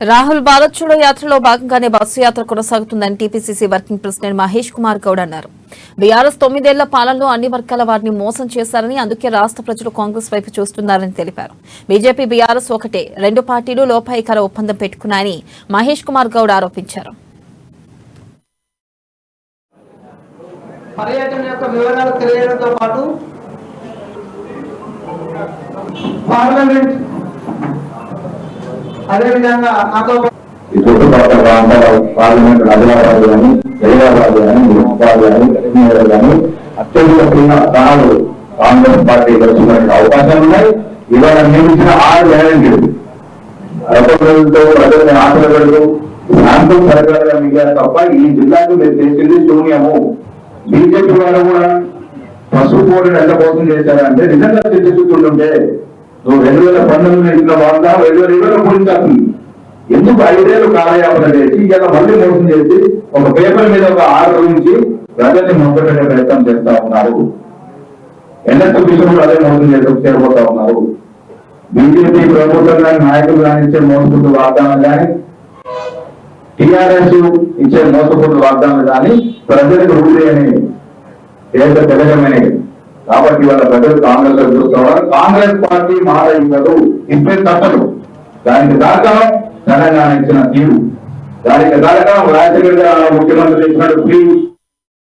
రాహుల్ భారత్ చూడో యాత్రలో భాగంగానే బస్సు యాత్ర కొనసాగుతుందని TPCC working president Mahesh Kumar Goud అన్నారు. బీఆర్ఎస్ 9 ఏళ్ల పాలనలో అన్ని వర్గాల వారిని మోసం చేశారని, అందుకే రాష్ట్ర ప్రజలు కాంగ్రెస్ వైపు చూస్తున్నారని తెలిపారు. బీజేపీ బీఆర్ఎస్ ఒకటే, రెండు పార్టీలు లోపాయికార ఒప్పందం పెట్టుకున్నాయని మహేష్ కుమార్ గౌడ్ ఆరోపించారు. పర్యటన యొక్క వివరాలు తెలియడంతో పాటు పార్లమెంట్ అదేవిధంగా చుట్టుపక్కల ప్రాంతాల పార్లమెంట్ ఆదిలాబాద్ కానీ హైదరాబాద్ కానీ నిజామాబాద్ కానీ కరీంనగర్ కానీ అత్యంత స్థానాలు కాంగ్రెస్ పార్టీకి వచ్చినటువంటి అవకాశాలు ఉన్నాయి. ఇవాళ నియమించిన 6 గ్యారెంటీలు అరకొండలతో ప్రజల్ని ఆశలు పెడుతూ శాంతం సరకలుగా మిగిలారు తప్ప ఈ జిల్లాకు మీరు చేసింది శూన్యము. బీజేపీ వాళ్ళు కూడా పసుపు పోటీ ఎంత మోసం చేశారంటే నిజంగా చిత్తశుద్ధుంటే నువ్వు 2019 ఇచ్చిన వాగ్దానం 2020 పూరించాల్సింది. ఎందుకు 5 ఏళ్ళు కాలయాపన చేసి ఇలా మళ్ళీ మోసం చేసి ఒక పేపర్ మీద ఒక ఆర్డర్ నుంచి ప్రజల్ని మొదలుపెట్టే ప్రయత్నం చేస్తా ఉన్నారు. ఎన్ఎస్ఎఫ్ విషయంలో అదే మోసం చేరబోతా ఉన్నారు. బీజేపీ ప్రభుత్వం కానీ నాయకులు కానీ ఇచ్చే మోసపూర్తి వాగ్దానాలు కానీ టీఆర్ఎస్ ఇచ్చే మోసపూర్తి వాగ్దానాలు కానీ ప్రజలకు రూఢి అని తెలియజమైనవి. కాబట్టి వాళ్ళ ప్రజలు కాంగ్రెస్ చూస్తున్నారు. కాంగ్రెస్ పార్టీ మాట ఇవ్వదు, ఇప్పే తప్పదు. దానికి దాకా తెలంగాణ ఇచ్చిన తీరు, దానికి దాకా రాజశేఖర్ గారు ముఖ్యమంత్రి ఇచ్చినట్టు